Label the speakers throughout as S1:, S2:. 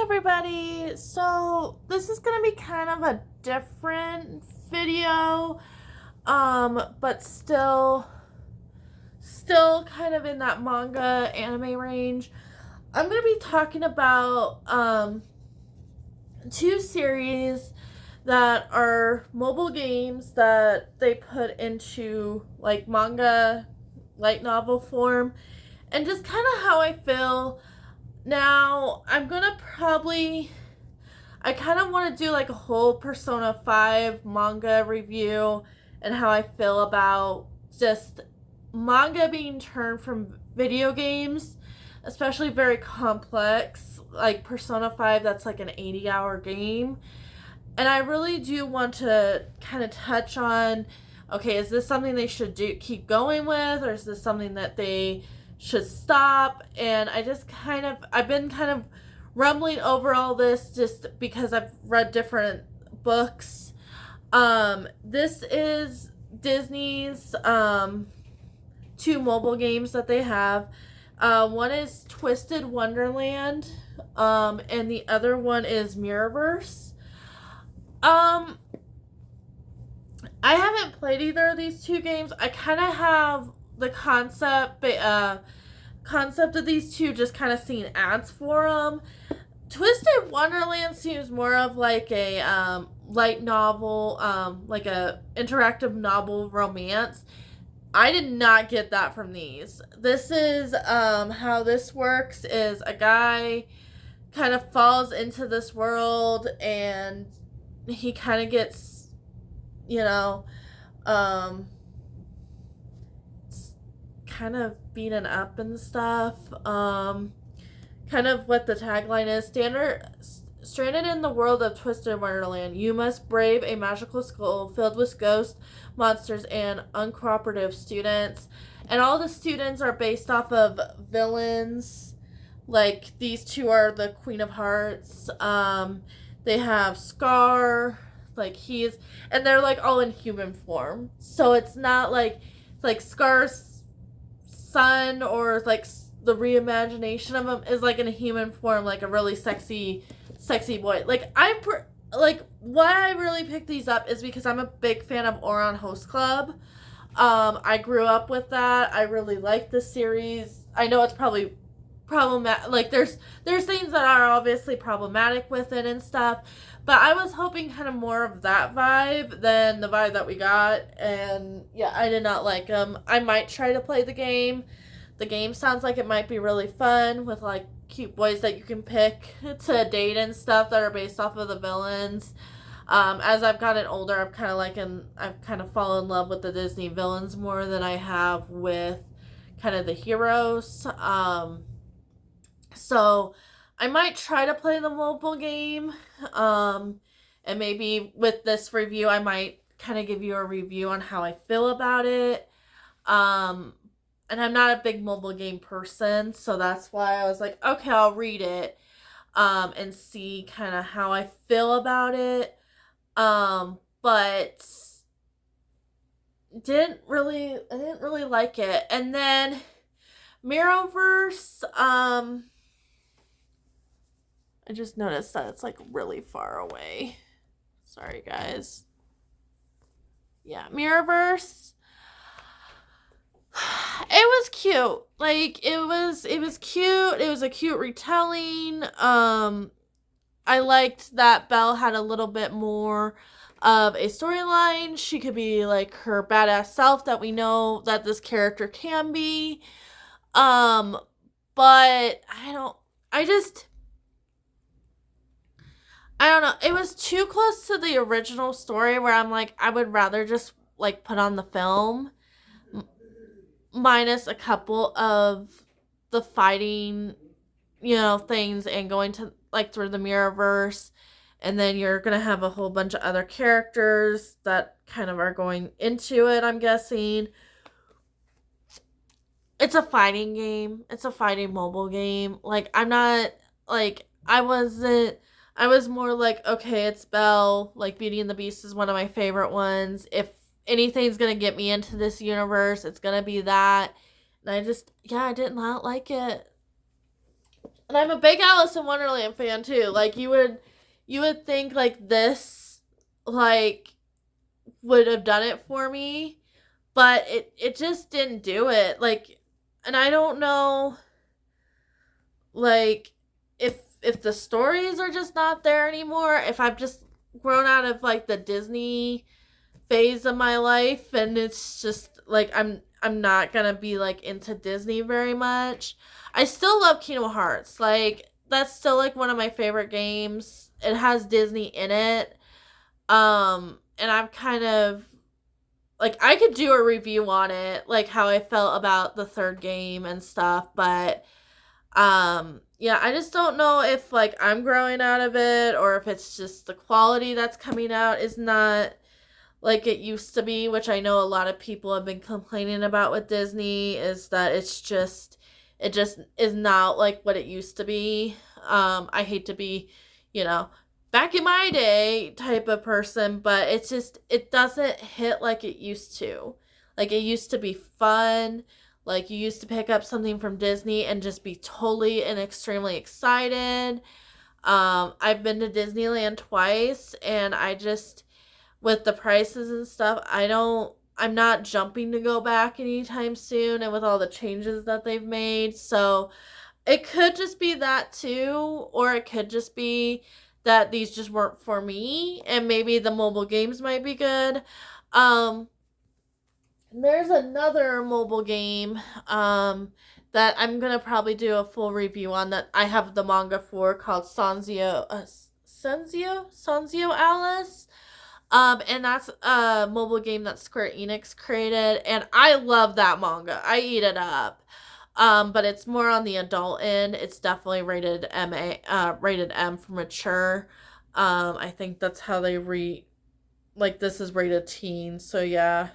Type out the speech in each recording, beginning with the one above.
S1: Everybody, so this is gonna be kind of a different video, but still kind of in that manga anime range. I'm gonna be talking about two series that are mobile games that they put into like manga light novel form, and just kind of how I feel. Now, I kind of want to do like a whole Persona 5 manga review and how I feel about just manga being turned from video games, especially very complex, like Persona 5, that's like an 80-hour game. And I really do want to kind of touch on, okay, is this something they should keep going with, or is this something that they should stop? And I've been kind of rumbling over all this just because I've read different books. This is Disney's two mobile games that they have. One is Twisted Wonderland, and the other one is Mirrorverse. I haven't played either of these two games. I kind of have the concept of these two, just kind of seeing ads for them. Twisted Wonderland seems more of like a light novel, like a interactive novel romance. I did not get that from these. This is how this works is a guy kind of falls into this world, and he kind of gets, kind of beaten up and stuff. Kind of what the tagline is: stranded in the world of Twisted Wonderland, you must brave a magical school filled with ghosts, monsters, and uncooperative students. And all the students are based off of villains. Like, these two are the Queen of Hearts. They have Scar, and they're like all in human form. So it's not like Scar's son, or like the reimagination of him is like in a human form, like a really sexy boy. Why I really picked these up is because I'm a big fan of Ouran Host Club. I grew up with that. I really like this series. I know it's probably problematic. Like, there's things that are obviously problematic with it and stuff, but I was hoping kind of more of that vibe than the vibe that we got. And yeah, I did not like them. I might try to play the game. The game sounds like it might be really fun, with like cute boys that you can pick to date and stuff that are based off of the villains. As I've gotten older, I've kind of fallen in love with the Disney villains more than I have with kind of the heroes. So I might try to play the mobile game. And maybe with this review, I might kind of give you a review on how I feel about it. And I'm not a big mobile game person, so that's why I was like, okay, I'll read it, and see kind of how I feel about it. But I didn't really like it. And then Mirrorverse, I just noticed that it's like really far away. Sorry, guys. Yeah, Mirrorverse. It was cute. Like, it was cute. It was a cute retelling. I liked that Belle had a little bit more of a storyline. She could be like her badass self that we know that this character can be. But I don't know. It was too close to the original story, where I'm like, I would rather just like put on the film, minus a couple of the fighting, things, and going to like through the Mirrorverse, and then you're gonna have a whole bunch of other characters that kind of are going into it, I'm guessing. It's a fighting game. It's a fighting mobile game. Like, I'm not, like, I was more like, okay, it's Belle. Like, Beauty and the Beast is one of my favorite ones. If anything's gonna get me into this universe, it's gonna be that. And I did not like it. And I'm a big Alice in Wonderland fan too. Like you would think like this like would have done it for me, but it just didn't do it. Like, and I don't know like if the stories are just not there anymore, if I've just grown out of like the Disney phase of my life and it's just like I'm not gonna be like into Disney very much. I still love Kingdom Hearts. Like that's still like one of my favorite games. It has Disney in it. And I'm kind of like I could do a review on it, like how I felt about the third game and stuff, but yeah, I just don't know if like I'm growing out of it or if it's just the quality that's coming out is not like it used to be, which I know a lot of people have been complaining about with Disney, is that it just is not like what it used to be. I hate to be, you know, back in my day type of person, but it's just it doesn't hit like it used to. Like it used to be fun. Like you used to pick up something from Disney and just be totally and extremely excited. I've been to Disneyland twice and I just with the prices and stuff, I'm not jumping to go back anytime soon and with all the changes that they've made. So it could just be that too, or it could just be that these just weren't for me and maybe the mobile games might be good. Um there's another mobile game that I'm going to probably do a full review on that I have the manga for called Sanzio Alice. And that's a mobile game that Square Enix created, and I love that manga. I eat it up. But it's more on the adult end. It's definitely rated M for mature. I think that's how they like this is rated teen. So yeah,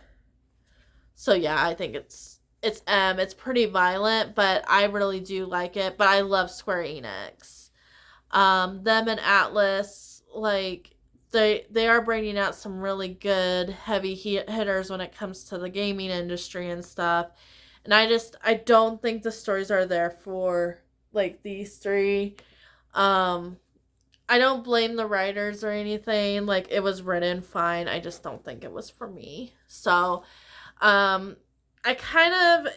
S1: I think it's M. It's pretty violent, but I really do like it. But I love Square Enix. Them and Atlas, like they are bringing out some really good heavy hitters when it comes to the gaming industry and stuff. And I don't think the stories are there for like these three. I don't blame the writers or anything. Like it was written fine. I just don't think it was for me. So, I kind of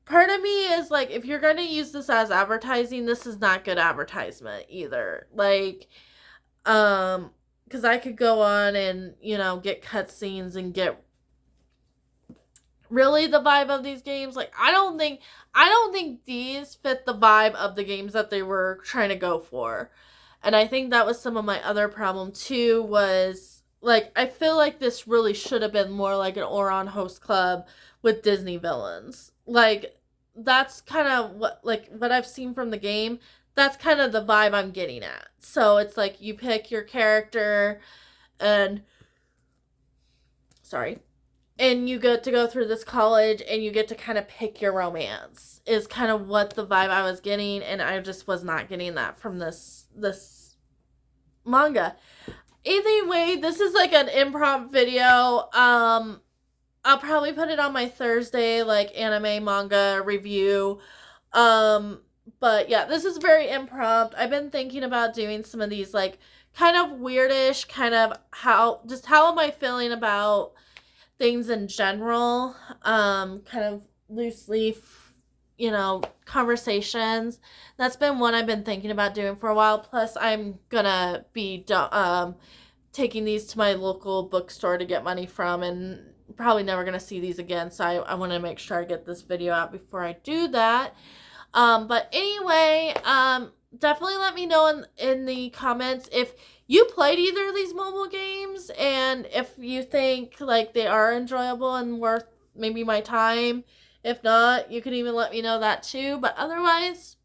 S1: part of me is like if you're going to use this as advertising, this is not good advertisement either. Like because I could go on and get cutscenes and get really the vibe of these games. Like I don't think these fit the vibe of the games that they were trying to go for. And I think that was some of my other problem too was like I feel like this really should have been more like an Oron Host Club with Disney villains. Like that's kind of what I've seen from the game. That's kind of the vibe I'm getting at. So it's like you pick your character and and you get to go through this college and you get to kind of pick your romance is kind of what the vibe I was getting, and I just was not getting that from this manga. Anyway, this is like an improv video. I'll probably put it on my Thursday like anime manga review. But yeah, this is very impromptu. I've been thinking about doing some of these like kind of weirdish, kind of how am I feeling about things in general, kind of loose leaf, conversations. That's been one I've been thinking about doing for a while. Plus, I'm gonna be taking these to my local bookstore to get money from, and probably never gonna see these again. So I want to make sure I get this video out before I do that. But anyway, definitely let me know in the comments if you played either of these mobile games and if you think like they are enjoyable and worth maybe my time. If not, you can even let me know that too. But otherwise,